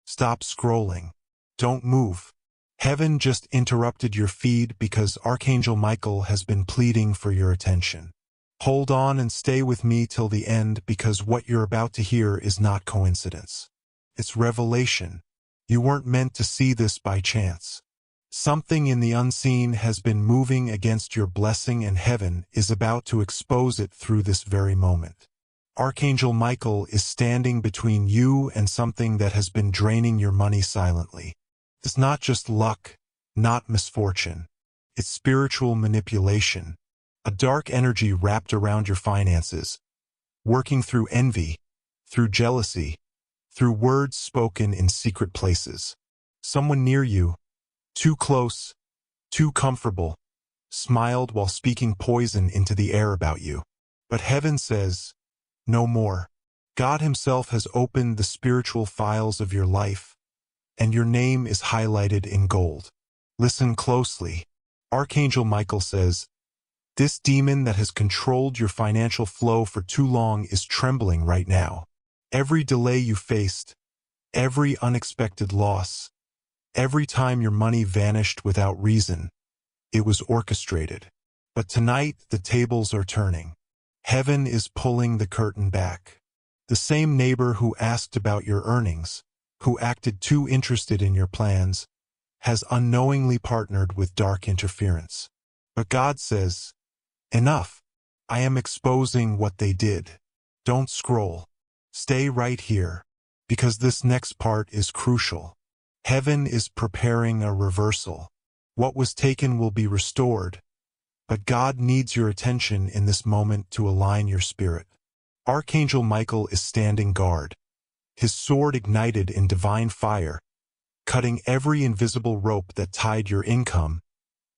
Stop scrolling. Don't move. Heaven just interrupted your feed because Archangel Michael has been pleading for your attention. Hold on and stay with me till the end because what you're about to hear is not coincidence. It's revelation. You weren't meant to see this by chance. Something in the unseen has been moving against your blessing and heaven is about to expose it through this very moment. Archangel Michael is standing between you and something that has been draining your money silently. It's not just luck, not misfortune. It's spiritual manipulation. A dark energy wrapped around your finances, working through envy, through jealousy, through words spoken in secret places. Someone near you, too close, too comfortable, smiled while speaking poison into the air about you. But heaven says, no more. God himself has opened the spiritual files of your life, and your name is highlighted in gold. Listen closely. Archangel Michael says, this demon that has controlled your financial flow for too long is trembling right now. Every delay you faced, every unexpected loss, every time your money vanished without reason, it was orchestrated. But tonight the tables are turning. Heaven is pulling the curtain back. The same neighbor who asked about your earnings, who acted too interested in your plans, has unknowingly partnered with dark interference. But God says, enough. I am exposing what they did. Don't scroll. Stay right here, because this next part is crucial. Heaven is preparing a reversal. What was taken will be restored, but God needs your attention in this moment to align your spirit. Archangel Michael is standing guard, his sword ignited in divine fire, cutting every invisible rope that tied your income,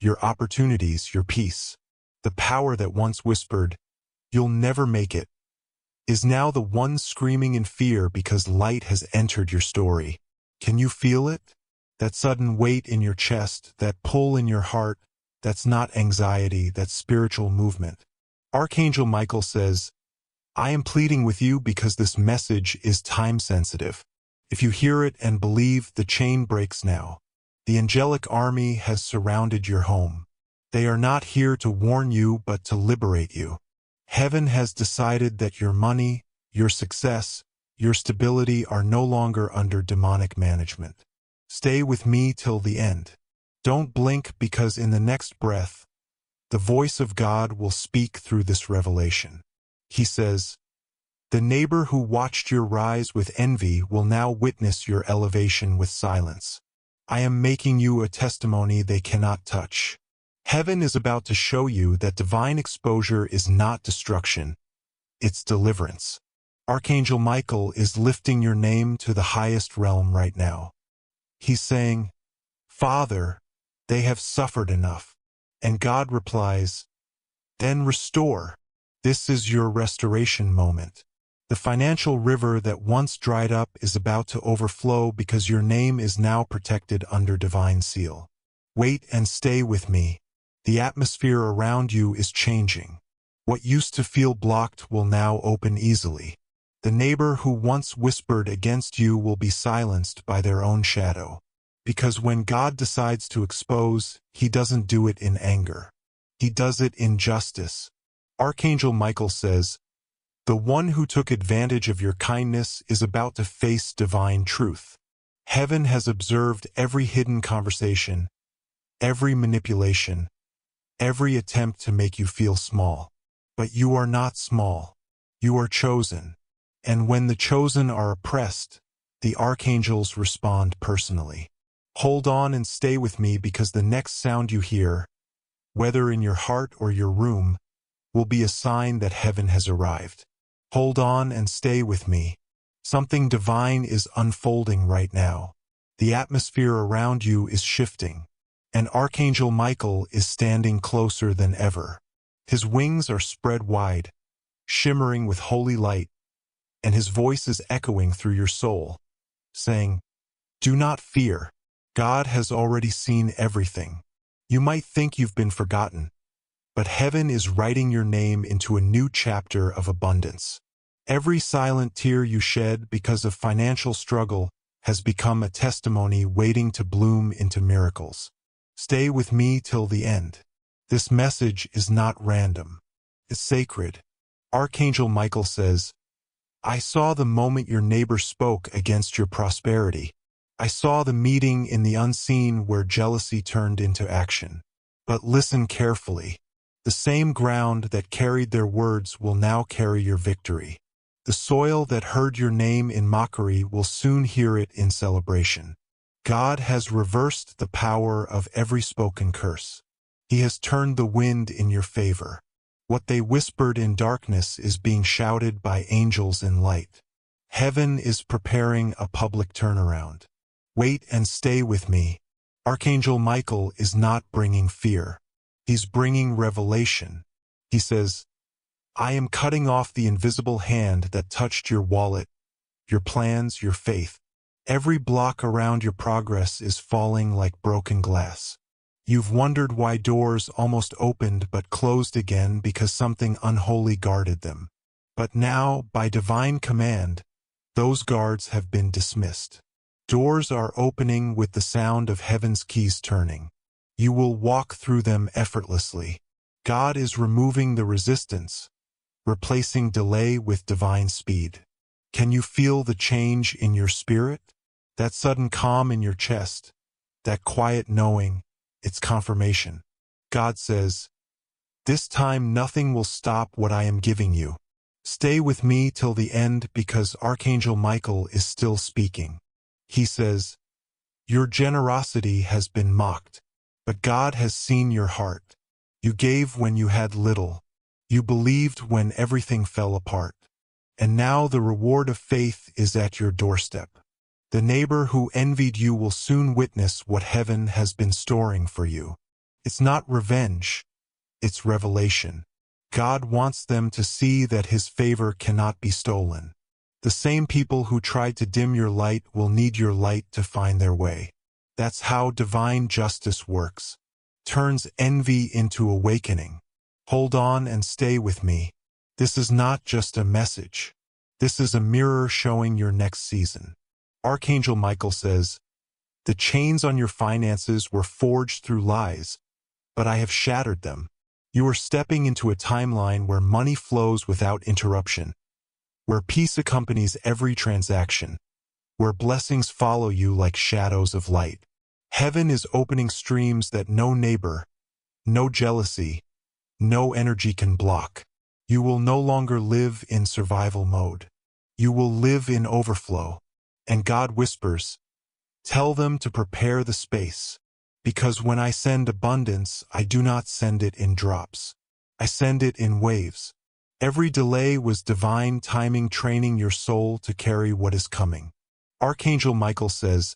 your opportunities, your peace. The power that once whispered, "You'll never make it," is now the one screaming in fear because light has entered your story. Can you feel it? That sudden weight in your chest, that pull in your heart, that's not anxiety, that's spiritual movement. Archangel Michael says, I am pleading with you because this message is time-sensitive. If you hear it and believe, the chain breaks now. The angelic army has surrounded your home. They are not here to warn you but to liberate you. Heaven has decided that your money, your success, your stability are no longer under demonic management. Stay with me till the end. Don't blink because in the next breath, the voice of God will speak through this revelation. He says, the neighbor who watched your rise with envy will now witness your elevation with silence. I am making you a testimony they cannot touch. Heaven is about to show you that divine exposure is not destruction, it's deliverance. Archangel Michael is lifting your name to the highest realm right now. He's saying, Father, they have suffered enough. And God replies, then restore. This is your restoration moment. The financial river that once dried up is about to overflow because your name is now protected under divine seal. Wait and stay with me. The atmosphere around you is changing. What used to feel blocked will now open easily. The neighbor who once whispered against you will be silenced by their own shadow. Because when God decides to expose, he doesn't do it in anger. He does it in justice. Archangel Michael says, the one who took advantage of your kindness is about to face divine truth. Heaven has observed every hidden conversation, every manipulation, every attempt to make you feel small. But you are not small. You are chosen. And when the chosen are oppressed, the archangels respond personally. Hold on and stay with me because the next sound you hear, whether in your heart or your room, will be a sign that heaven has arrived. Hold on and stay with me. Something divine is unfolding right now. The atmosphere around you is shifting, and Archangel Michael is standing closer than ever. His wings are spread wide, shimmering with holy light, and his voice is echoing through your soul, saying, do not fear. God has already seen everything. You might think you've been forgotten, but heaven is writing your name into a new chapter of abundance. Every silent tear you shed because of financial struggle has become a testimony waiting to bloom into miracles. Stay with me till the end. This message is not random. It's sacred. Archangel Michael says, I saw the moment your neighbor spoke against your prosperity. I saw the meeting in the unseen where jealousy turned into action. But listen carefully. The same ground that carried their words will now carry your victory. The soil that heard your name in mockery will soon hear it in celebration. God has reversed the power of every spoken curse. He has turned the wind in your favor. What they whispered in darkness is being shouted by angels in light. Heaven is preparing a public turnaround. Wait and stay with me. Archangel Michael is not bringing fear. He's bringing revelation. He says, I am cutting off the invisible hand that touched your wallet, your plans, your faith. Every block around your progress is falling like broken glass. You've wondered why doors almost opened but closed again because something unholy guarded them. But now, by divine command, those guards have been dismissed. Doors are opening with the sound of heaven's keys turning. You will walk through them effortlessly. God is removing the resistance, replacing delay with divine speed. Can you feel the change in your spirit? That sudden calm in your chest, that quiet knowing, it's confirmation. God says, this time nothing will stop what I am giving you. Stay with me till the end because Archangel Michael is still speaking. He says, your generosity has been mocked, but God has seen your heart. You gave when you had little. You believed when everything fell apart. And now the reward of faith is at your doorstep. The neighbor who envied you will soon witness what heaven has been storing for you. It's not revenge, it's revelation. God wants them to see that his favor cannot be stolen. The same people who tried to dim your light will need your light to find their way. That's how divine justice works. Turns envy into awakening. Hold on and stay with me. This is not just a message. This is a mirror showing your next season. Archangel Michael says, the chains on your finances were forged through lies, but I have shattered them. You are stepping into a timeline where money flows without interruption, where peace accompanies every transaction, where blessings follow you like shadows of light. Heaven is opening streams that no neighbor, no jealousy, no energy can block. You will no longer live in survival mode. You will live in overflow. And God whispers, tell them to prepare the space, because when I send abundance, I do not send it in drops. I send it in waves. Every delay was divine timing training your soul to carry what is coming. Archangel Michael says,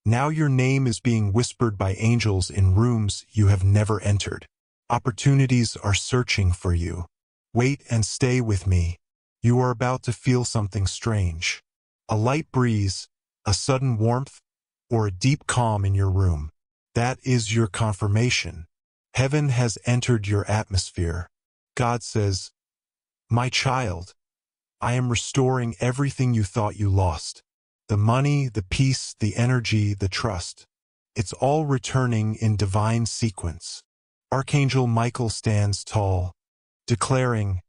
now your name is being whispered by angels in rooms you have never entered. Opportunities are searching for you. Wait and stay with me. You are about to feel something strange. A light breeze, a sudden warmth, or a deep calm in your room. That is your confirmation. Heaven has entered your atmosphere. God says, my child, I am restoring everything you thought you lost. The money, the peace, the energy, the trust. It's all returning in divine sequence. Archangel Michael stands tall, declaring,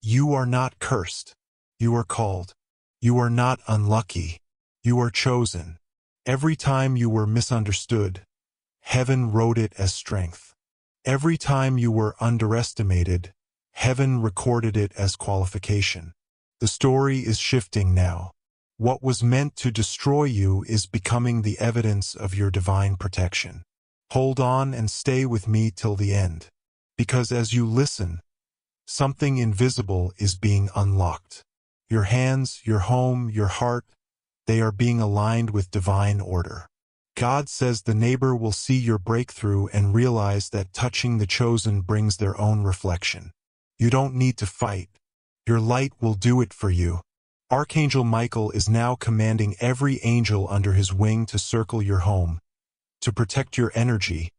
you are not cursed. You are called. You are not unlucky. You are chosen. Every time you were misunderstood, heaven wrote it as strength. Every time you were underestimated, heaven recorded it as qualification. The story is shifting now. What was meant to destroy you is becoming the evidence of your divine protection. Hold on and stay with me till the end, because as you listen, something invisible is being unlocked. Your hands, your home, your heart, they are being aligned with divine order. God says the neighbor will see your breakthrough and realize that touching the chosen brings their own reflection. You don't need to fight. Your light will do it for you. Archangel Michael is now commanding every angel under his wing to circle your home, to protect your energy,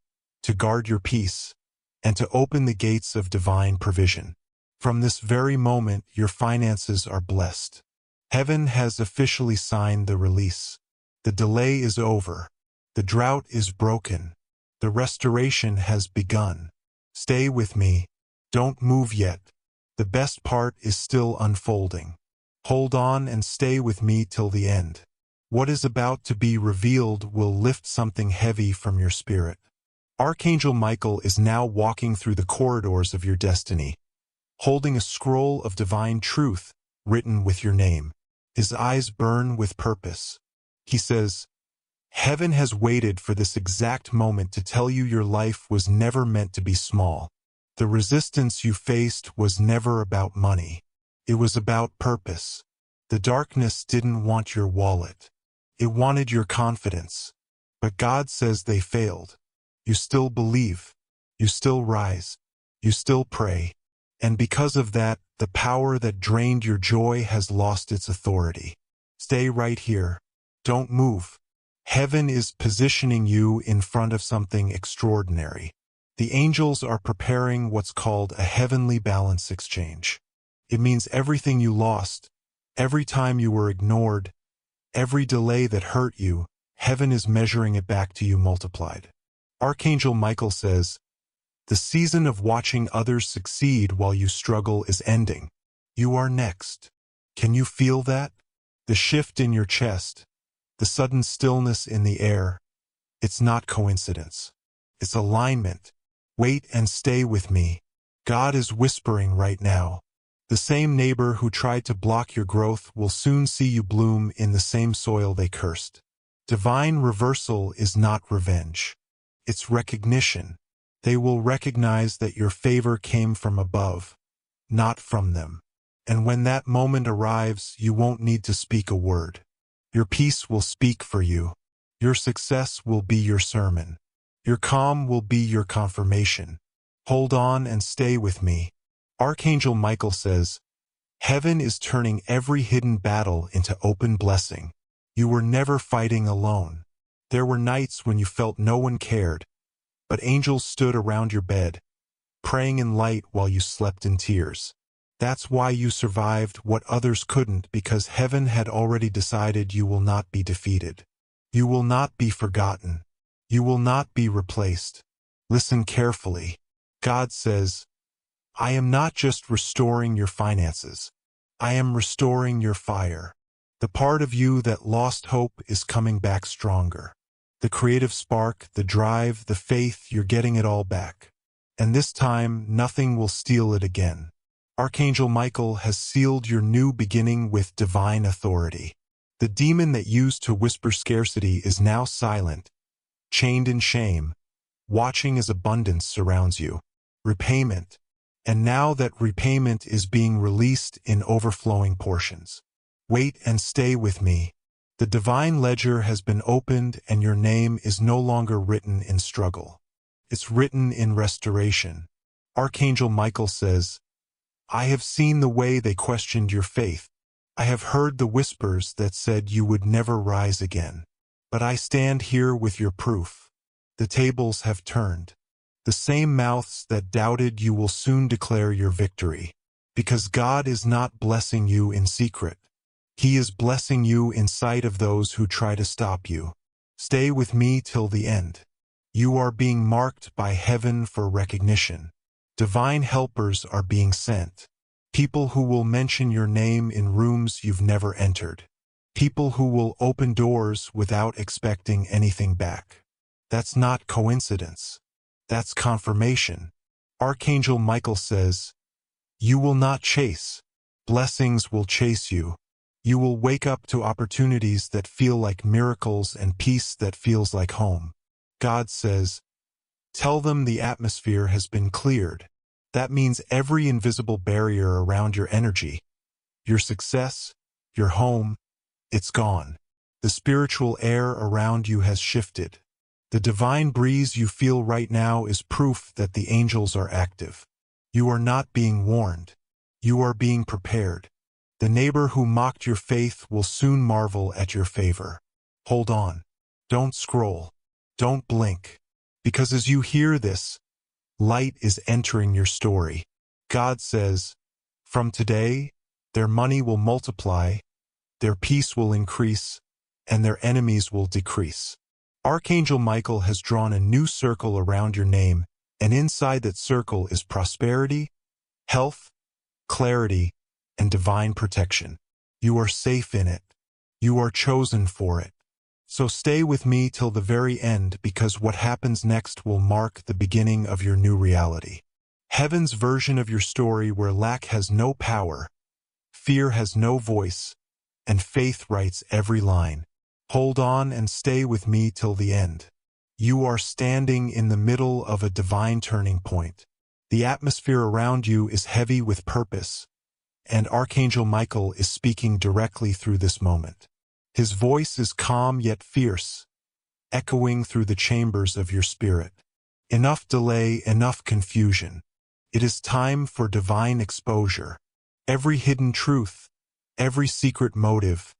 to guard your peace, and to open the gates of divine provision. From this very moment, your finances are blessed. Heaven has officially signed the release. The delay is over. The drought is broken. The restoration has begun. Stay with me. Don't move yet. The best part is still unfolding. Hold on and stay with me till the end. What is about to be revealed will lift something heavy from your spirit. Archangel Michael is now walking through the corridors of your destiny, holding a scroll of divine truth written with your name. His eyes burn with purpose. He says, "Heaven has waited for this exact moment to tell you your life was never meant to be small. The resistance you faced was never about money. It was about purpose. The darkness didn't want your wallet. It wanted your confidence. But God says they failed. You still believe. You still rise. You still pray. And because of that, the power that drained your joy has lost its authority. Stay right here. Don't move. Heaven is positioning you in front of something extraordinary. The angels are preparing what's called a heavenly balance exchange. It means everything you lost, every time you were ignored, every delay that hurt you, heaven is measuring it back to you multiplied. Archangel Michael says, "The season of watching others succeed while you struggle is ending. You are next." Can you feel that? The shift in your chest, the sudden stillness in the air. It's not coincidence. It's alignment. Wait and stay with me. God is whispering right now. The same neighbor who tried to block your growth will soon see you bloom in the same soil they cursed. Divine reversal is not revenge. It's recognition. They will recognize that your favor came from above, not from them. And when that moment arrives, you won't need to speak a word. Your peace will speak for you. Your success will be your sermon. Your calm will be your confirmation. Hold on and stay with me. Archangel Michael says, "Heaven is turning every hidden battle into open blessing. You were never fighting alone. There were nights when you felt no one cared, but angels stood around your bed, praying in light while you slept in tears. That's why you survived what others couldn't, because heaven had already decided you will not be defeated. You will not be forgotten. You will not be replaced." Listen carefully. God says, "I am not just restoring your finances. I am restoring your fire. The part of you that lost hope is coming back stronger. The creative spark, the drive, the faith, you're getting it all back. And this time, nothing will steal it again." Archangel Michael has sealed your new beginning with divine authority. The demon that used to whisper scarcity is now silent, chained in shame, watching as abundance surrounds you. Repayment. And now that repayment is being released in overflowing portions. Wait and stay with me. The divine ledger has been opened and your name is no longer written in struggle. It's written in restoration. Archangel Michael says, "I have seen the way they questioned your faith. I have heard the whispers that said you would never rise again. But I stand here with your proof. The tables have turned. The same mouths that doubted you will soon declare your victory. Because God is not blessing you in secret. He is blessing you in sight of those who try to stop you. Stay with me till the end. You are being marked by heaven for recognition. Divine helpers are being sent. People who will mention your name in rooms you've never entered. People who will open doors without expecting anything back. That's not coincidence. That's confirmation. Archangel Michael says, "You will not chase. Blessings will chase you. You will wake up to opportunities that feel like miracles and peace that feels like home." God says, "Tell them the atmosphere has been cleared." That means every invisible barrier around your energy, your success, your home, it's gone. The spiritual air around you has shifted. The divine breeze you feel right now is proof that the angels are active. You are not being warned. You are being prepared. The neighbor who mocked your faith will soon marvel at your favor. Hold on. Don't scroll. Don't blink. Because as you hear this, light is entering your story. God says, "From today, their money will multiply, their peace will increase, and their enemies will decrease. Archangel Michael has drawn a new circle around your name, and inside that circle is prosperity, health, clarity, and divine protection. You are safe in it. You are chosen for it. So stay with me till the very end, because what happens next will mark the beginning of your new reality. Heaven's version of your story, where lack has no power, fear has no voice, and faith writes every line. Hold on and stay with me till the end. You are standing in the middle of a divine turning point. The atmosphere around you is heavy with purpose, and Archangel Michael is speaking directly through this moment. His voice is calm yet fierce, echoing through the chambers of your spirit. Enough delay, enough confusion. It is time for divine exposure. Every hidden truth, every secret motive,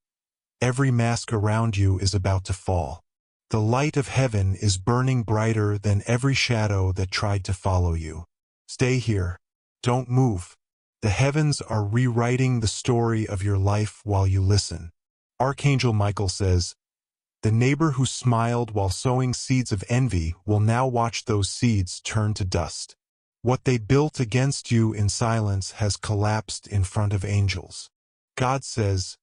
every mask around you is about to fall. The light of heaven is burning brighter than every shadow that tried to follow you. Stay here. Don't move. The heavens are rewriting the story of your life while you listen. Archangel Michael says, the neighbor who smiled while sowing seeds of envy will now watch those seeds turn to dust. What they built against you in silence has collapsed in front of angels. God says,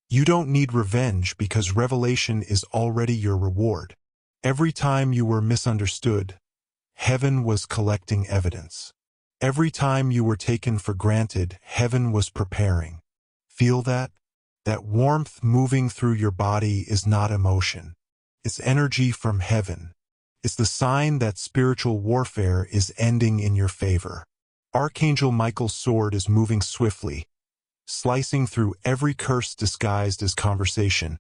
you don't need revenge, because revelation is already your reward. Every time you were misunderstood, heaven was collecting evidence. Every time you were taken for granted, heaven was preparing. Feel that? That warmth moving through your body is not emotion. It's energy from heaven. It's the sign that spiritual warfare is ending in your favor. Archangel Michael's sword is moving swiftly, slicing through every curse disguised as conversation,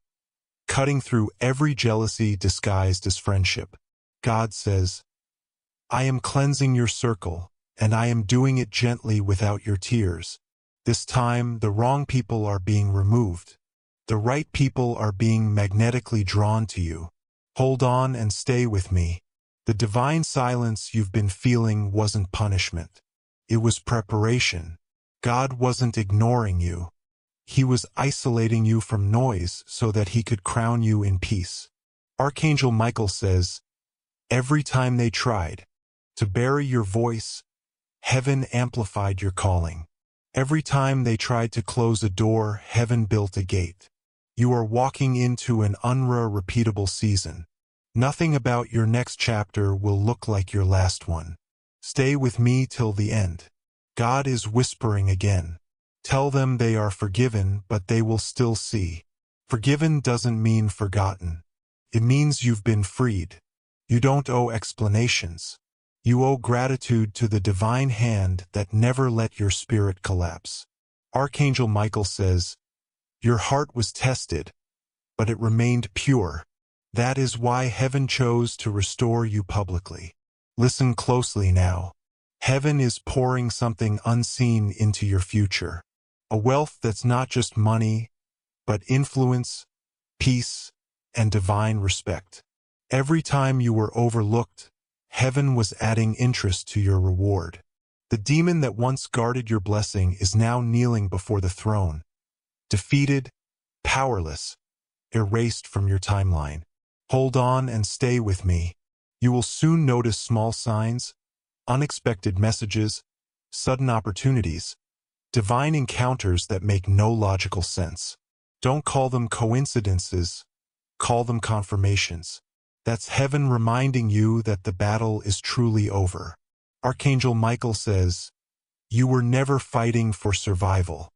cutting through every jealousy disguised as friendship. God says, I am cleansing your circle, and I am doing it gently without your tears. This time, the wrong people are being removed. The right people are being magnetically drawn to you. Hold on and stay with me. The divine silence you've been feeling wasn't punishment. It was preparation. God wasn't ignoring you. He was isolating you from noise so that he could crown you in peace. Archangel Michael says, every time they tried to bury your voice, heaven amplified your calling. Every time they tried to close a door, heaven built a gate. You are walking into an unrepeatable season. Nothing about your next chapter will look like your last one. Stay with me till the end. God is whispering again. Tell them they are forgiven, but they will still see. Forgiven doesn't mean forgotten. It means you've been freed. You don't owe explanations. You owe gratitude to the divine hand that never let your spirit collapse. Archangel Michael says, your heart was tested, but it remained pure. That is why heaven chose to restore you publicly. Listen closely now. Heaven is pouring something unseen into your future. A wealth that's not just money, but influence, peace, and divine respect. Every time you were overlooked, heaven was adding interest to your reward. The demon that once guarded your blessing is now kneeling before the throne. Defeated, powerless, erased from your timeline. Hold on and stay with me. You will soon notice small signs, unexpected messages, sudden opportunities, divine encounters that make no logical sense. Don't call them coincidences, call them confirmations. That's heaven reminding you that the battle is truly over. Archangel Michael says, you were never fighting for survival.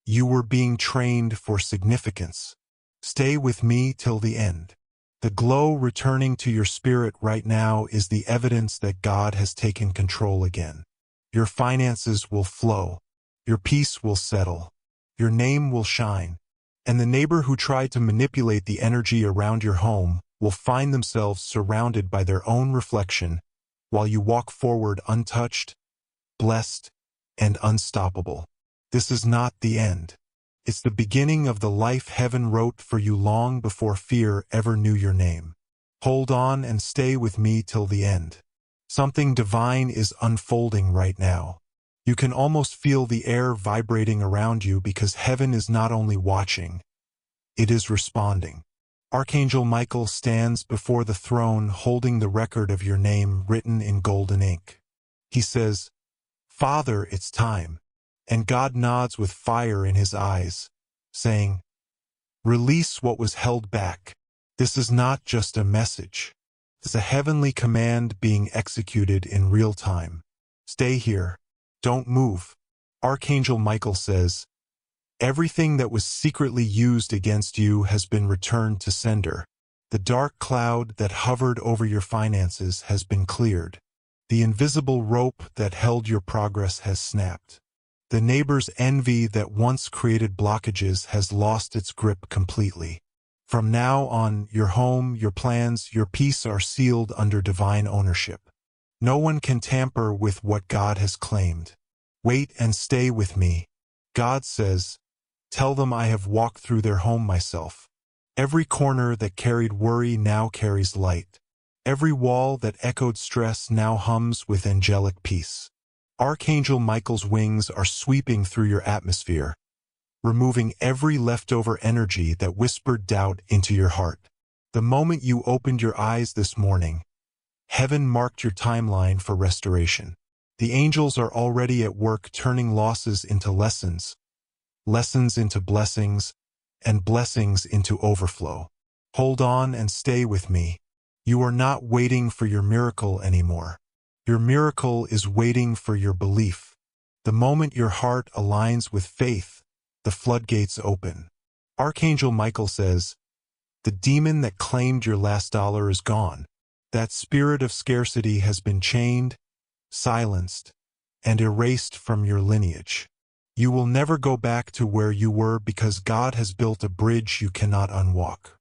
You were being trained for significance. Stay with me till the end. The glow returning to your spirit right now is the evidence that God has taken control again. Your finances will flow. Your peace will settle. Your name will shine. And the neighbor who tried to manipulate the energy around your home will find themselves surrounded by their own reflection while you walk forward untouched, blessed, and unstoppable. This is not the end. It's the beginning of the life heaven wrote for you long before fear ever knew your name. Hold on and stay with me till the end. Something divine is unfolding right now. You can almost feel the air vibrating around you, because heaven is not only watching, it is responding. Archangel Michael stands before the throne holding the record of your name written in golden ink. He says, "Father, it's time." And God nods with fire in his eyes, saying, "Release what was held back." This is not just a message. It's a heavenly command being executed in real time. Stay here. Don't move. Archangel Michael says, "Everything that was secretly used against you has been returned to sender. The dark cloud that hovered over your finances has been cleared. The invisible rope that held your progress has snapped. The neighbor's envy that once created blockages has lost its grip completely. From now on, your home, your plans, your peace are sealed under divine ownership. No one can tamper with what God has claimed. Wait and stay with me." God says, "Tell them I have walked through their home myself. Every corner that carried worry now carries light. Every wall that echoed stress now hums with angelic peace." Archangel Michael's wings are sweeping through your atmosphere, removing every leftover energy that whispered doubt into your heart. The moment you opened your eyes this morning, heaven marked your timeline for restoration. The angels are already at work turning losses into lessons, lessons into blessings, and blessings into overflow. Hold on and stay with me. You are not waiting for your miracle anymore. Your miracle is waiting for your belief. The moment your heart aligns with faith, the floodgates open. Archangel Michael says, "The demon that claimed your last dollar is gone. That spirit of scarcity has been chained, silenced, and erased from your lineage. You will never go back to where you were because God has built a bridge you cannot unwalk.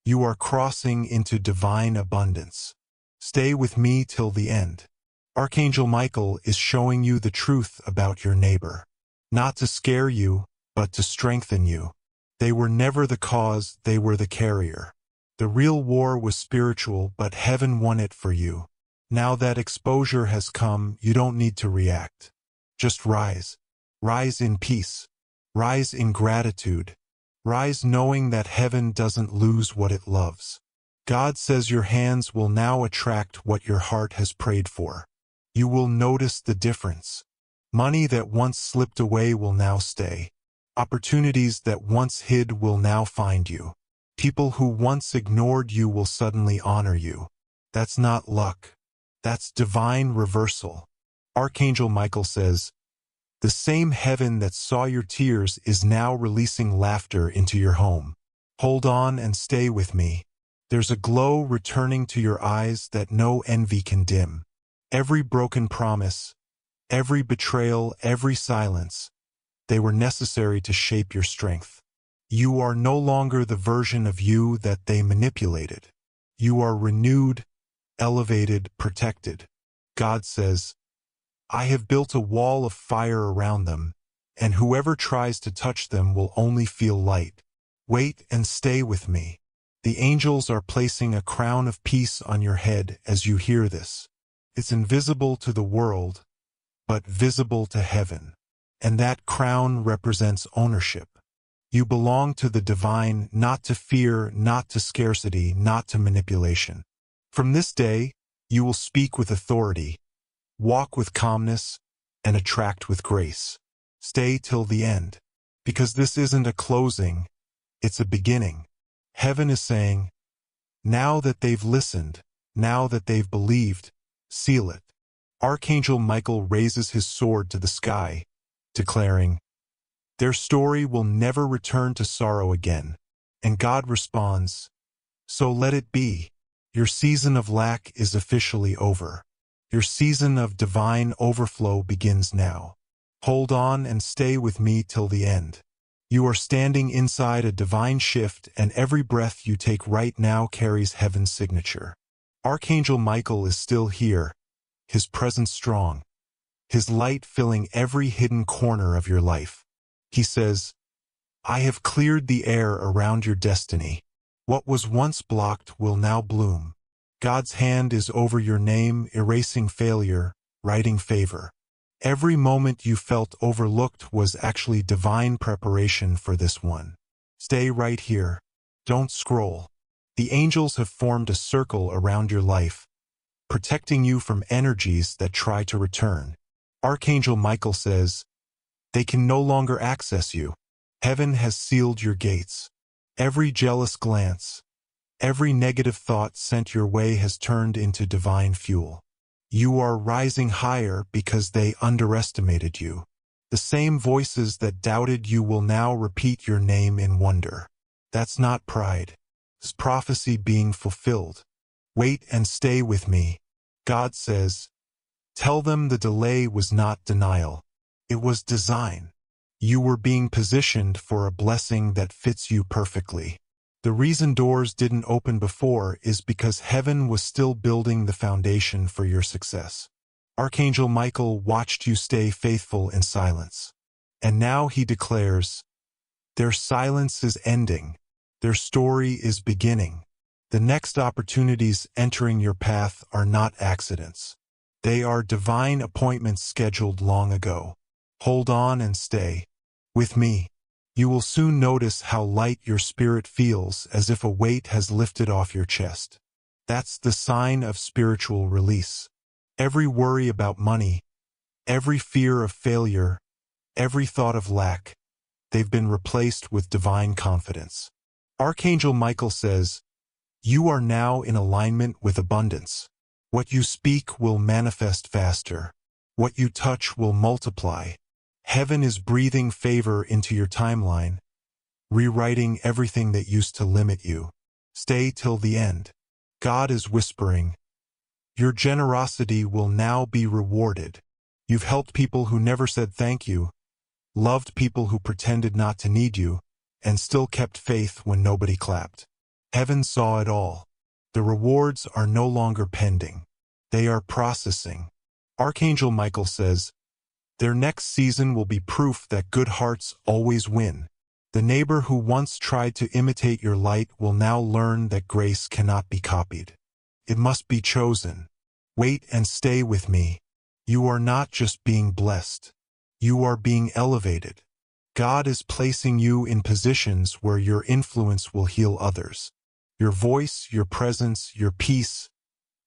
You are crossing into divine abundance. Stay with me till the end." Archangel Michael is showing you the truth about your neighbor. Not to scare you, but to strengthen you. They were never the cause, they were the carrier. The real war was spiritual, but heaven won it for you. Now that exposure has come, you don't need to react. Just rise. Rise in peace. Rise in gratitude. Rise knowing that heaven doesn't lose what it loves. God says your hands will now attract what your heart has prayed for. You will notice the difference. Money that once slipped away will now stay. Opportunities that once hid will now find you. People who once ignored you will suddenly honor you. That's not luck. That's divine reversal. Archangel Michael says, "The same heaven that saw your tears is now releasing laughter into your home. Hold on and stay with me. There's a glow returning to your eyes that no envy can dim. Every broken promise, every betrayal, every silence, they were necessary to shape your strength. You are no longer the version of you that they manipulated. You are renewed, elevated, protected." God says, "I have built a wall of fire around them, and whoever tries to touch them will only feel light. Wait and stay with me." The angels are placing a crown of peace on your head as you hear this. It's invisible to the world, but visible to heaven. And that crown represents ownership. You belong to the divine, not to fear, not to scarcity, not to manipulation. From this day, you will speak with authority, walk with calmness, and attract with grace. Stay till the end, because this isn't a closing, it's a beginning. Heaven is saying, now that they've listened, now that they've believed, seal it. Archangel Michael raises his sword to the sky, declaring, "Their story will never return to sorrow again." And God responds, "So let it be. Your season of lack is officially over. Your season of divine overflow begins now. Hold on and stay with me till the end. You are standing inside a divine shift, and every breath you take right now carries heaven's signature." Archangel Michael is still here, his presence strong, his light filling every hidden corner of your life. He says, "I have cleared the air around your destiny. What was once blocked will now bloom." God's hand is over your name, erasing failure, writing favor. Every moment you felt overlooked was actually divine preparation for this one. Stay right here. Don't scroll. The angels have formed a circle around your life, protecting you from energies that try to return. Archangel Michael says, they can no longer access you. Heaven has sealed your gates. Every jealous glance, every negative thought sent your way has turned into divine fuel. You are rising higher because they underestimated you. The same voices that doubted you will now repeat your name in wonder. That's not pride. It's prophecy being fulfilled. Wait and stay with me. God says, tell them the delay was not denial. It was design. You were being positioned for a blessing that fits you perfectly. The reason doors didn't open before is because heaven was still building the foundation for your success. Archangel Michael watched you stay faithful in silence. And now he declares, their silence is ending. Their story is beginning. The next opportunities entering your path are not accidents. They are divine appointments scheduled long ago. Hold on and stay with me. You will soon notice how light your spirit feels, as if a weight has lifted off your chest. That's the sign of spiritual release. Every worry about money, every fear of failure, every thought of lack, they've been replaced with divine confidence. Archangel Michael says, you are now in alignment with abundance. What you speak will manifest faster. What you touch will multiply. Heaven is breathing favor into your timeline, rewriting everything that used to limit you. Stay till the end. God is whispering, your generosity will now be rewarded. You've helped people who never said thank you, loved people who pretended not to need you, and still kept faith when nobody clapped. Heaven saw it all. The rewards are no longer pending. They are processing. Archangel Michael says, their next season will be proof that good hearts always win. The neighbor who once tried to imitate your light will now learn that grace cannot be copied. It must be chosen. Wait and stay with me. You are not just being blessed. You are being elevated. God is placing you in positions where your influence will heal others. Your voice, your presence, your peace,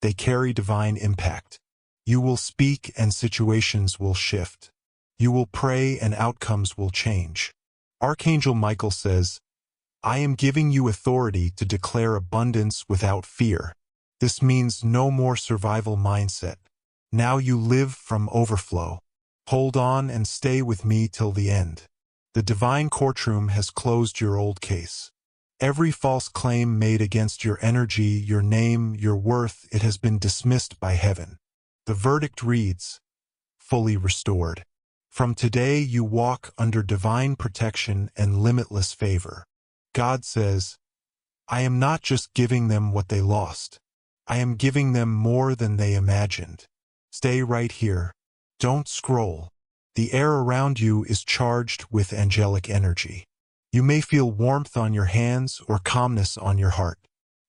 they carry divine impact. You will speak and situations will shift. You will pray and outcomes will change. Archangel Michael says, I am giving you authority to declare abundance without fear. This means no more survival mindset. Now you live from overflow. Hold on and stay with me till the end. The divine courtroom has closed your old case. Every false claim made against your energy, your name, your worth, it has been dismissed by heaven. The verdict reads, fully restored. From today you walk under divine protection and limitless favor. God says, I am not just giving them what they lost. I am giving them more than they imagined. Stay right here. Don't scroll. The air around you is charged with angelic energy. You may feel warmth on your hands or calmness on your heart.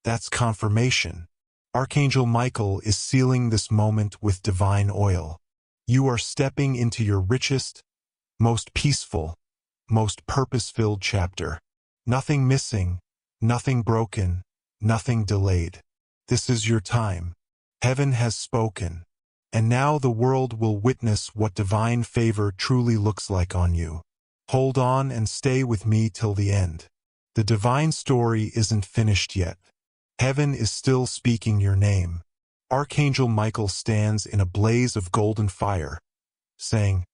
That's confirmation. Archangel Michael is sealing this moment with divine oil. You are stepping into your richest, most peaceful, most purpose-filled chapter. Nothing missing, nothing broken, nothing delayed. This is your time. Heaven has spoken. And now the world will witness what divine favor truly looks like on you. Hold on and stay with me till the end. The divine story isn't finished yet. Heaven is still speaking your name. Archangel Michael stands in a blaze of golden fire, saying,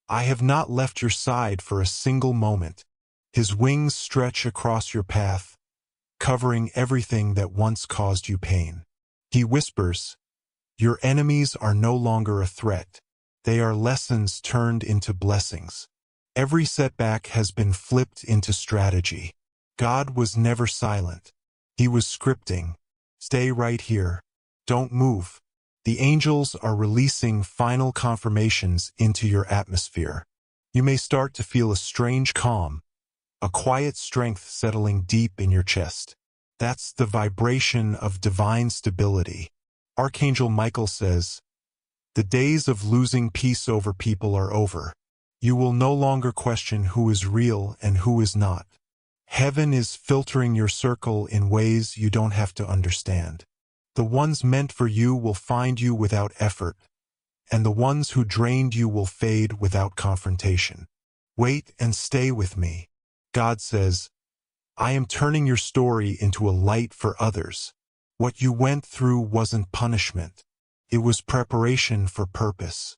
I have not left your side for a single moment. His wings stretch across your path, covering everything that once caused you pain. He whispers, your enemies are no longer a threat. They are lessons turned into blessings. Every setback has been flipped into strategy. God was never silent. He was scripting. Stay right here. Don't move. The angels are releasing final confirmations into your atmosphere. You may start to feel a strange calm, a quiet strength settling deep in your chest. That's the vibration of divine stability. Archangel Michael says, the days of losing peace over people are over. You will no longer question who is real and who is not. Heaven is filtering your circle in ways you don't have to understand. The ones meant for you will find you without effort, and the ones who drained you will fade without confrontation. Wait and stay with me. God says, I am turning your story into a light for others. What you went through wasn't punishment. It was preparation for purpose.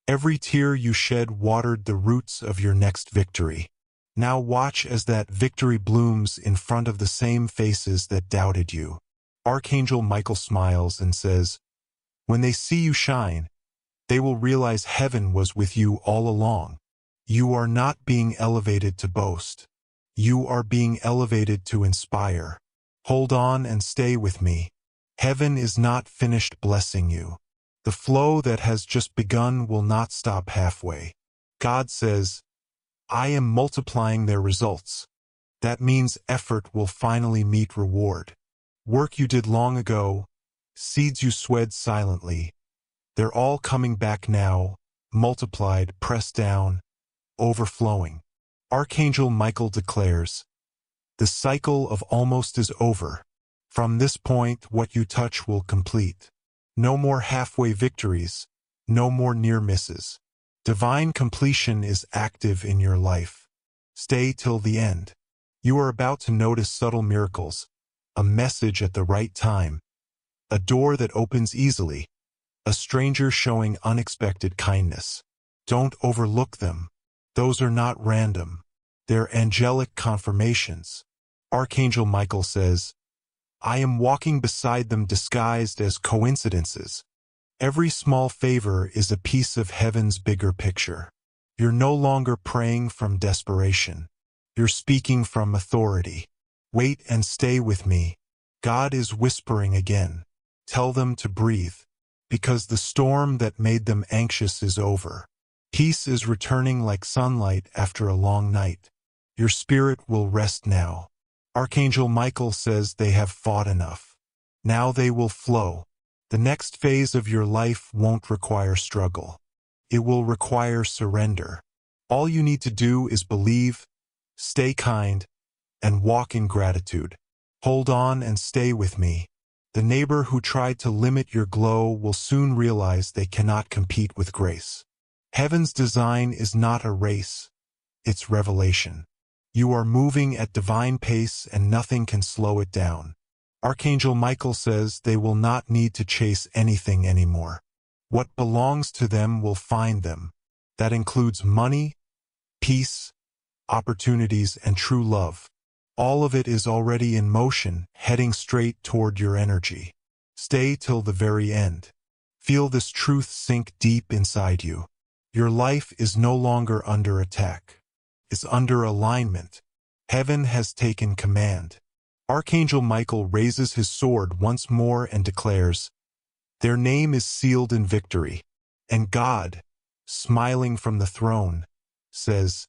Every tear you shed watered the roots of your next victory. Now watch as that victory blooms in front of the same faces that doubted you. Archangel Michael smiles and says, when they see you shine, they will realize heaven was with you all along. You are not being elevated to boast. You are being elevated to inspire. Hold on and stay with me. Heaven is not finished blessing you. The flow that has just begun will not stop halfway. God says, I am multiplying their results. That means effort will finally meet reward. Work you did long ago, seeds you sowed silently, they're all coming back now, multiplied, pressed down, overflowing. Archangel Michael declares, the cycle of almost is over. From this point, what you touch will complete. No more halfway victories, no more near misses. Divine completion is active in your life. Stay till the end. You are about to notice subtle miracles, a message at the right time, a door that opens easily, a stranger showing unexpected kindness. Don't overlook them. Those are not random. They're angelic confirmations. Archangel Michael says, I am walking beside them disguised as coincidences. Every small favor is a piece of heaven's bigger picture. You're no longer praying from desperation. You're speaking from authority. Wait and stay with me. God is whispering again. Tell them to breathe, because the storm that made them anxious is over. Peace is returning like sunlight after a long night. Your spirit will rest now. Archangel Michael says they have fought enough. Now they will flow. The next phase of your life won't require struggle. It will require surrender. All you need to do is believe, stay kind, and walk in gratitude. Hold on and stay with me. The neighbor who tried to limit your glow will soon realize they cannot compete with grace. Heaven's design is not a race. It's revelation. You are moving at divine pace and nothing can slow it down. Archangel Michael says they will not need to chase anything anymore. What belongs to them will find them. That includes money, peace, opportunities, and true love. All of it is already in motion, heading straight toward your energy. Stay till the very end. Feel this truth sink deep inside you. Your life is no longer under attack. It's under alignment. Heaven has taken command. Archangel Michael raises his sword once more and declares, their name is sealed in victory. And God, smiling from the throne, says,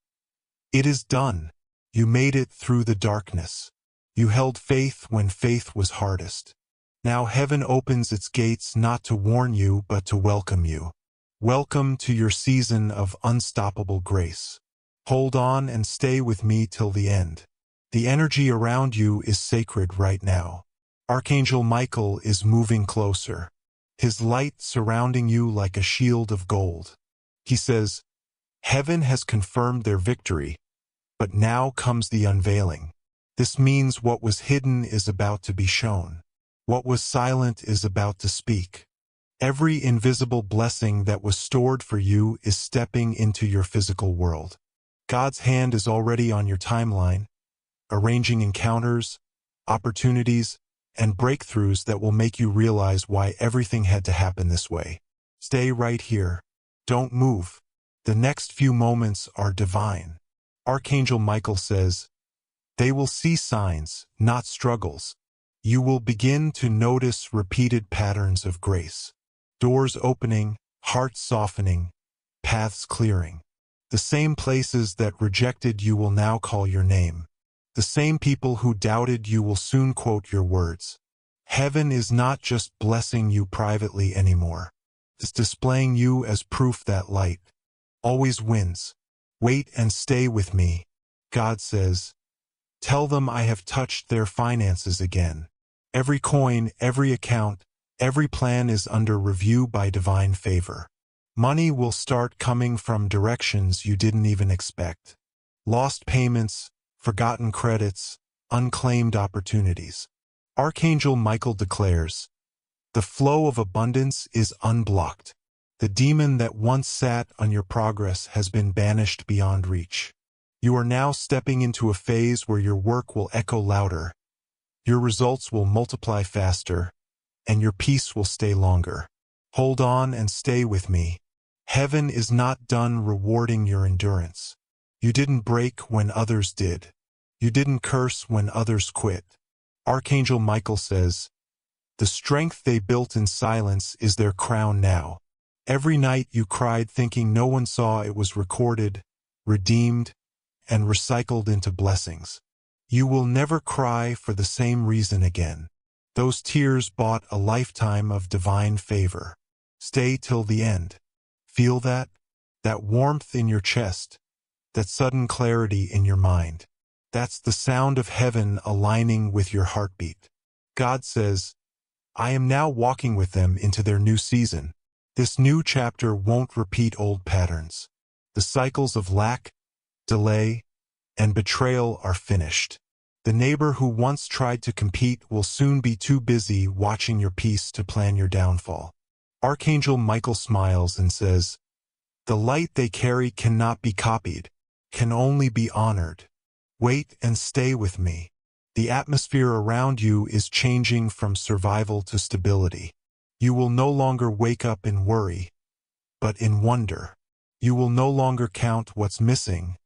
it is done. You made it through the darkness. You held faith when faith was hardest. Now heaven opens its gates not to warn you but to welcome you. Welcome to your season of unstoppable grace. Hold on and stay with me till the end. The energy around you is sacred right now. Archangel Michael is moving closer, his light surrounding you like a shield of gold. He says, heaven has confirmed their victory, but now comes the unveiling. This means what was hidden is about to be shown. What was silent is about to speak. Every invisible blessing that was stored for you is stepping into your physical world. God's hand is already on your timeline, arranging encounters, opportunities, and breakthroughs that will make you realize why everything had to happen this way. Stay right here. Don't move. The next few moments are divine. Archangel Michael says, they will see signs, not struggles. You will begin to notice repeated patterns of grace. Doors opening, hearts softening, paths clearing. The same places that rejected you will now call your name. The same people who doubted you will soon quote your words. Heaven is not just blessing you privately anymore. It's displaying you as proof that light always wins. Wait and stay with me. God says, Tell them I have touched their finances again. Every coin, every account, every plan is under review by divine favor. Money will start coming from directions you didn't even expect. Lost payments, forgotten credits, unclaimed opportunities. Archangel Michael declares, the flow of abundance is unblocked. The demon that once sat on your progress has been banished beyond reach. You are now stepping into a phase where your work will echo louder, your results will multiply faster, and your peace will stay longer. Hold on and stay with me. Heaven is not done rewarding your endurance. You didn't break when others did. You didn't curse when others quit. Archangel Michael says, the strength they built in silence is their crown now. Every night you cried thinking no one saw it was recorded, redeemed, and recycled into blessings. You will never cry for the same reason again. Those tears bought a lifetime of divine favor. Stay till the end. Feel that? That warmth in your chest, that sudden clarity in your mind. That's the sound of heaven aligning with your heartbeat. God says, I am now walking with them into their new season. This new chapter won't repeat old patterns. The cycles of lack, delay, and betrayal are finished. The neighbor who once tried to compete will soon be too busy watching your peace to plan your downfall. Archangel Michael smiles and says, the light they carry cannot be copied, can only be honored. Wait and stay with me. The atmosphere around you is changing from survival to stability. You will no longer wake up in worry, but in wonder. You will no longer count what's missing,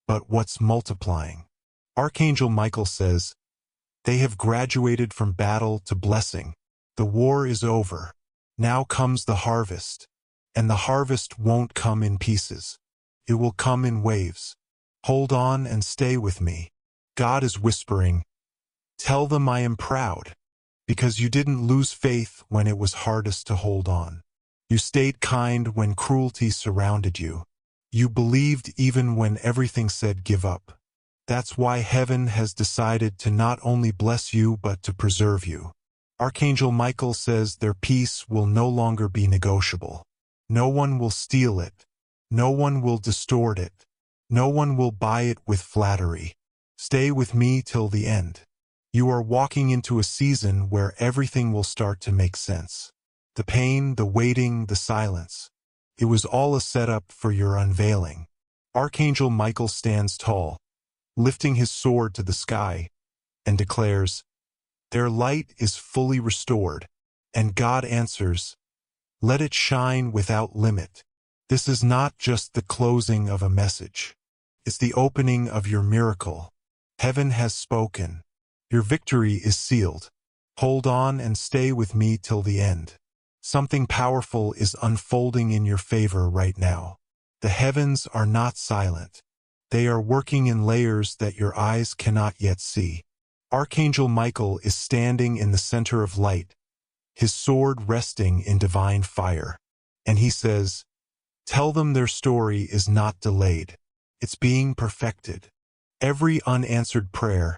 but what's multiplying. Archangel Michael says, they have graduated from battle to blessing. The war is over. Now comes the harvest. And the harvest won't come in pieces. It will come in waves. Hold on and stay with me. God is whispering, tell them I am proud, because you didn't lose faith when it was hardest to hold on. You stayed kind when cruelty surrounded you. You believed even when everything said give up. That's why heaven has decided to not only bless you but to preserve you. Archangel Michael says their peace will no longer be negotiable. No one will steal it. No one will distort it. No one will buy it with flattery. Stay with me till the end. You are walking into a season where everything will start to make sense. The pain, the waiting, the silence. It was all a setup for your unveiling. Archangel Michael stands tall, lifting his sword to the sky, and declares, their light is fully restored. And God answers, let it shine without limit. This is not just the closing of a message. It's the opening of your miracle. Heaven has spoken. Your victory is sealed. Hold on and stay with me till the end. Something powerful is unfolding in your favor right now. The heavens are not silent. They are working in layers that your eyes cannot yet see. Archangel Michael is standing in the center of light, his sword resting in divine fire. And he says, tell them their story is not delayed. It's being perfected. Every unanswered prayer,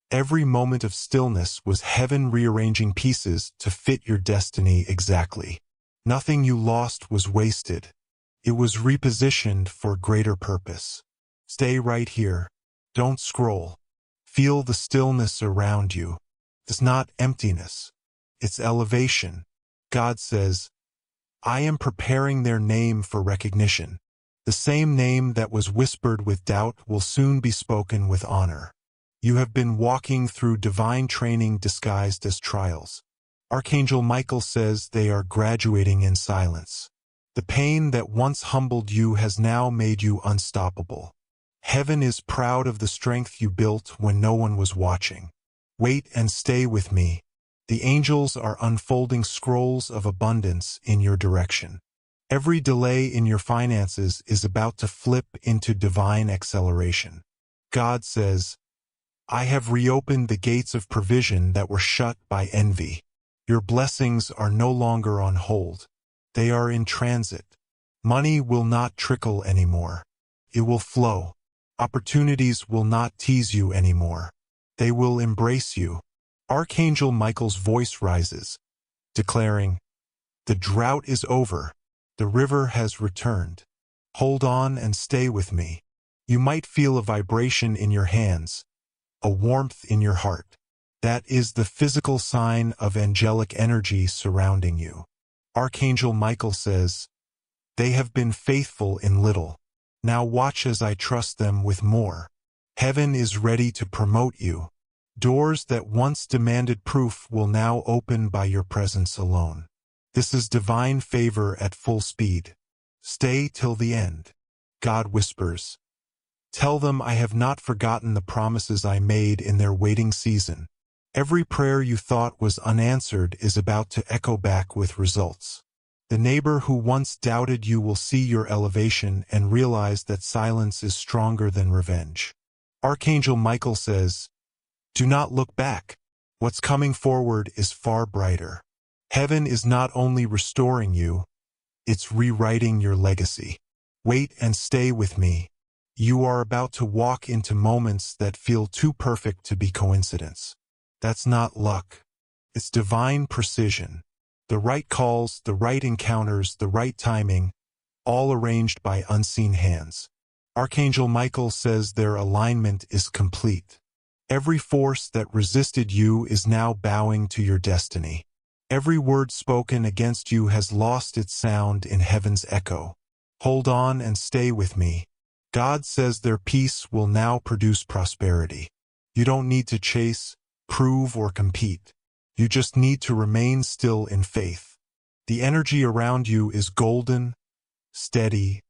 every moment of stillness was heaven rearranging pieces to fit your destiny exactly. Nothing you lost was wasted. It was repositioned for greater purpose. Stay right here. Don't scroll. Feel the stillness around you. It's not emptiness. It's elevation. God says, I am preparing their name for recognition. The same name that was whispered with doubt will soon be spoken with honor. You have been walking through divine training disguised as trials. Archangel Michael says they are graduating in silence. The pain that once humbled you has now made you unstoppable. Heaven is proud of the strength you built when no one was watching. Wait and stay with me. The angels are unfolding scrolls of abundance in your direction. Every delay in your finances is about to flip into divine acceleration. God says, I have reopened the gates of provision that were shut by envy. Your blessings are no longer on hold. They are in transit. Money will not trickle anymore. It will flow. Opportunities will not tease you anymore. They will embrace you. Archangel Michael's voice rises, declaring, "The drought is over. The river has returned. Hold on and stay with me." You might feel a vibration in your hands, a warmth in your heart. That is the physical sign of angelic energy surrounding you. Archangel Michael says, "They have been faithful in little. Now watch as I trust them with more." Heaven is ready to promote you. Doors that once demanded proof will now open by your presence alone. This is divine favor at full speed. Stay till the end. God whispers, "Tell them I have not forgotten the promises I made in their waiting season." Every prayer you thought was unanswered is about to echo back with results. The neighbor who once doubted you will see your elevation and realize that silence is stronger than revenge. Archangel Michael says, "Do not look back. What's coming forward is far brighter." Heaven is not only restoring you, it's rewriting your legacy. Wait and stay with me. You are about to walk into moments that feel too perfect to be coincidence. That's not luck. It's divine precision. The right calls, the right encounters, the right timing, all arranged by unseen hands. Archangel Michael says their alignment is complete. Every force that resisted you is now bowing to your destiny. Every word spoken against you has lost its sound in heaven's echo. Hold on and stay with me. God says their peace will now produce prosperity. You don't need to chase, prove, or compete. You just need to remain still in faith. The energy around you is golden, steady,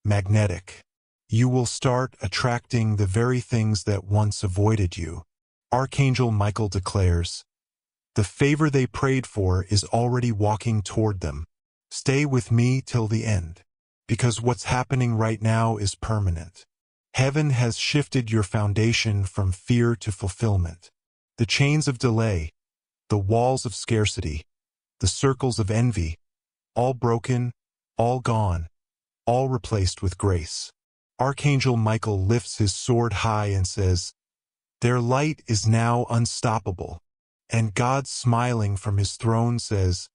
magnetic. You will start attracting the very things that once avoided you. Archangel Michael declares, "The favor they prayed for is already walking toward them. Stay with me till the end, because what's happening right now is permanent. Heaven has shifted your foundation from fear to fulfillment. The chains of delay, the walls of scarcity, the circles of envy, all broken, all gone, all replaced with grace." Archangel Michael lifts his sword high and says, "Their light is now unstoppable." And God, smiling from his throne, says,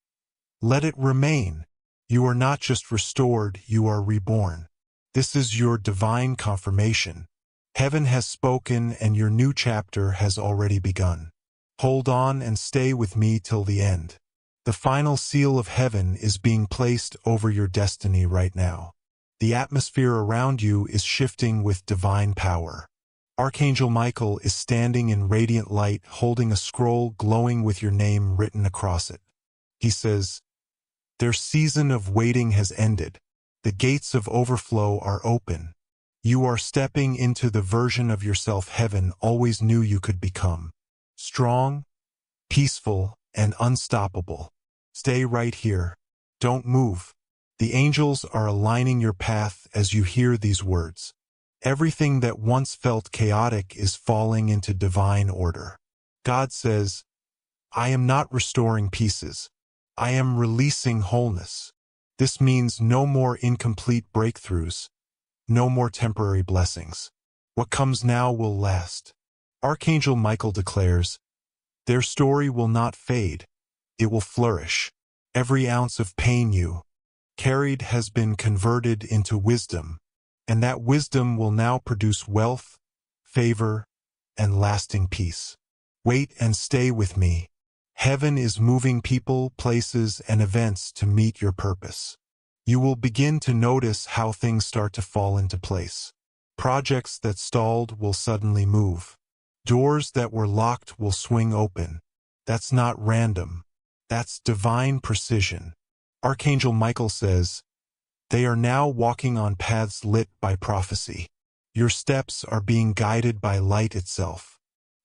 "Let it remain. You are not just restored, you are reborn. This is your divine confirmation. Heaven has spoken and your new chapter has already begun. Hold on and stay with me till the end. The final seal of heaven is being placed over your destiny right now. The atmosphere around you is shifting with divine power. Archangel Michael is standing in radiant light, holding a scroll glowing with your name written across it. He says, "Their season of waiting has ended. The gates of overflow are open. You are stepping into the version of yourself heaven always knew you could become. Strong, peaceful, and unstoppable. Stay right here. Don't move." The angels are aligning your path as you hear these words. Everything that once felt chaotic is falling into divine order. God says, "I am not restoring pieces. I am releasing wholeness." This means no more incomplete breakthroughs, no more temporary blessings. What comes now will last. Archangel Michael declares, "Their story will not fade. It will flourish. Every ounce of pain you carried has been converted into wisdom, and that wisdom will now produce wealth, favor, and lasting peace. Wait and stay with me. Heaven is moving people, places, and events to meet your purpose. You will begin to notice how things start to fall into place. Projects that stalled will suddenly move. Doors that were locked will swing open. That's not random. That's divine precision. Archangel Michael says, "They are now walking on paths lit by prophecy. Your steps are being guided by light itself.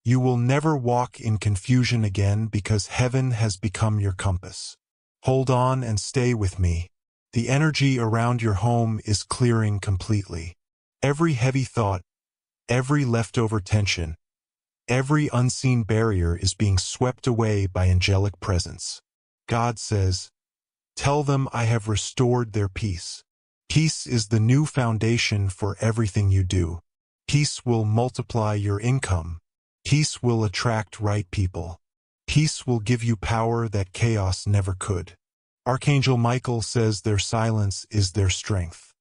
You will never walk in confusion again because heaven has become your compass. Hold on and stay with me. The energy around your home is clearing completely. Every heavy thought, every leftover tension, every unseen barrier is being swept away by angelic presence." God says, "Tell them I have restored their peace." Peace is the new foundation for everything you do. Peace will multiply your income. Peace will attract right people. Peace will give you power that chaos never could. Archangel Michael says their silence is their strength.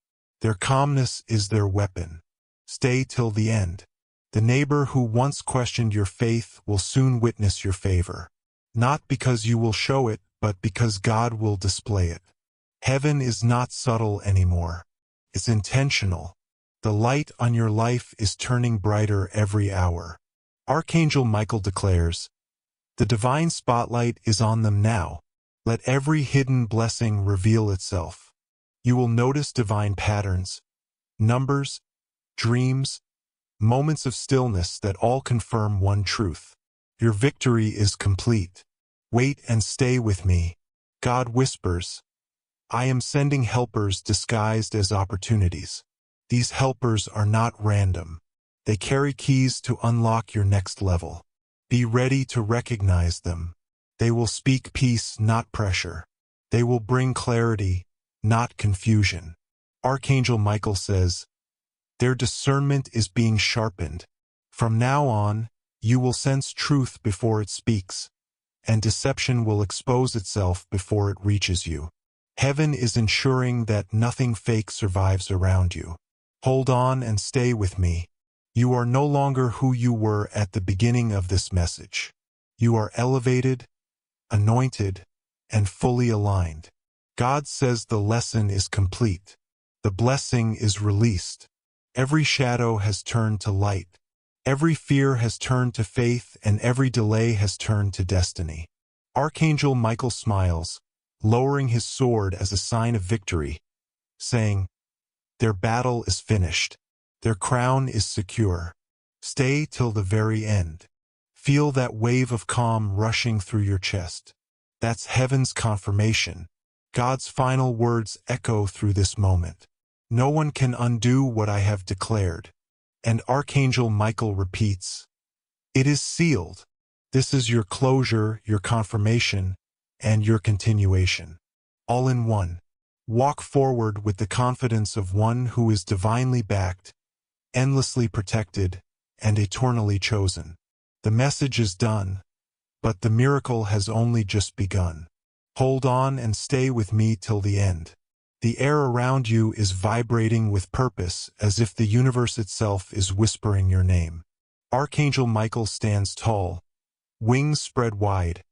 Their calmness is their weapon. Stay till the end. The neighbor who once questioned your faith will soon witness your favor. Not because you will show it, but because God will display it. Heaven is not subtle anymore. It's intentional. The light on your life is turning brighter every hour. Archangel Michael declares, "The divine spotlight is on them now. Let every hidden blessing reveal itself. You will notice divine patterns, numbers, dreams, moments of stillness that all confirm one truth. Your victory is complete. Wait and stay with me." God whispers, "I am sending helpers disguised as opportunities. These helpers are not random. They carry keys to unlock your next level. Be ready to recognize them. They will speak peace, not pressure. They will bring clarity, not confusion." Archangel Michael says, "Their discernment is being sharpened. From now on, you will sense truth before it speaks, and deception will expose itself before it reaches you. Heaven is ensuring that nothing fake survives around you. Hold on and stay with me. You are no longer who you were at the beginning of this message. You are elevated, anointed, and fully aligned. God says the lesson is complete. The blessing is released. Every shadow has turned to light. Every fear has turned to faith, and every delay has turned to destiny." Archangel Michael smiles, lowering his sword as a sign of victory, saying, "Their battle is finished. Their crown is secure. Stay till the very end." Feel that wave of calm rushing through your chest. That's heaven's confirmation. God's final words echo through this moment. "No one can undo what I have declared." And Archangel Michael repeats, "It is sealed." This is your closure, your confirmation, and your continuation. All in one. Walk forward with the confidence of one who is divinely backed, endlessly protected, and eternally chosen. The message is done, but the miracle has only just begun. Hold on and stay with me till the end. The air around you is vibrating with purpose, as if the universe itself is whispering your name. Archangel Michael stands tall, wings spread wide,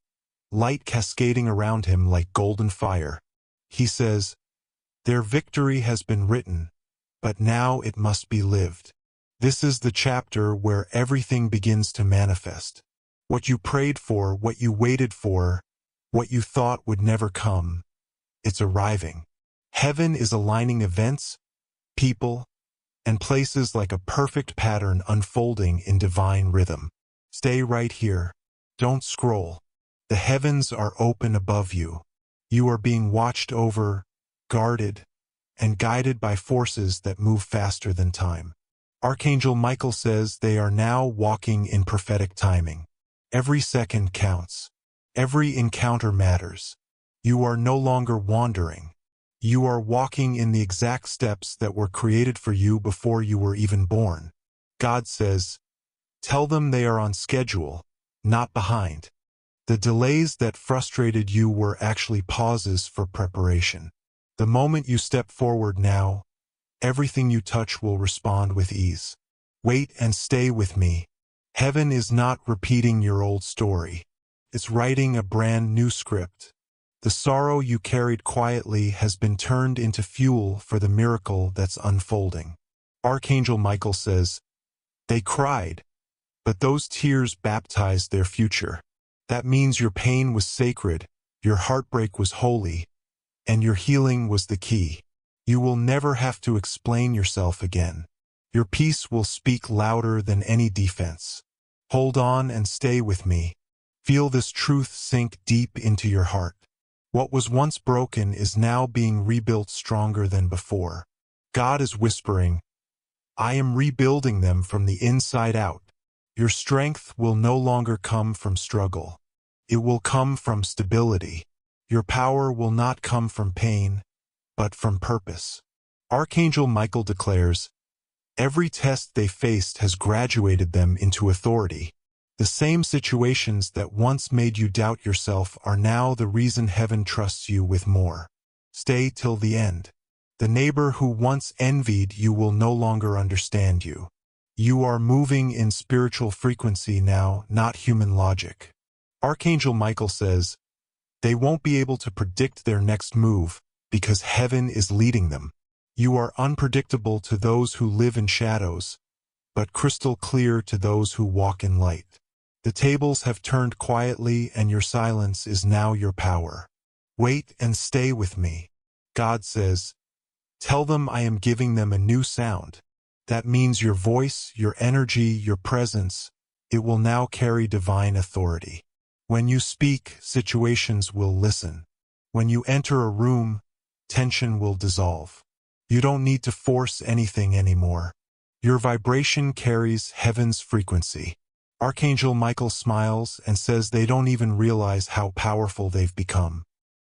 light cascading around him like golden fire. He says, "Their victory has been written, but now it must be lived." This is the chapter where everything begins to manifest. What you prayed for, what you waited for, what you thought would never come, it's arriving. Heaven is aligning events, people, and places like a perfect pattern unfolding in divine rhythm. Stay right here. Don't scroll. The heavens are open above you. You are being watched over, guarded, and guided by forces that move faster than time. Archangel Michael says they are now walking in prophetic timing. Every second counts. Every encounter matters. You are no longer wandering. You are walking in the exact steps that were created for you before you were even born. God says, "Tell them they are on schedule, not behind." The delays that frustrated you were actually pauses for preparation. The moment you step forward now, everything you touch will respond with ease. Wait and stay with me. Heaven is not repeating your old story. It's writing a brand new script. The sorrow you carried quietly has been turned into fuel for the miracle that's unfolding. Archangel Michael says, "They cried, but those tears baptized their future." That means your pain was sacred, your heartbreak was holy, and your healing was the key. You will never have to explain yourself again. Your peace will speak louder than any defense. Hold on and stay with me. Feel this truth sink deep into your heart. What was once broken is now being rebuilt stronger than before. God is whispering, "I am rebuilding them from the inside out." Your strength will no longer come from struggle. It will come from stability. Your power will not come from pain, but from purpose. Archangel Michael declares, Every test they faced has graduated them into authority. The same situations that once made you doubt yourself are now the reason heaven trusts you with more. Stay till the end. The neighbor who once envied you will no longer understand you. You are moving in spiritual frequency now, not human logic. Archangel Michael says, they won't be able to predict their next move because heaven is leading them. You are unpredictable to those who live in shadows, but crystal clear to those who walk in light. The tables have turned quietly and your silence is now your power. Wait and stay with me. God says, tell them I am giving them a new sound. That means your voice, your energy, your presence, it will now carry divine authority. When you speak, situations will listen. When you enter a room, tension will dissolve. You don't need to force anything anymore. Your vibration carries heaven's frequency. Archangel Michael smiles and says they don't even realize how powerful they've become.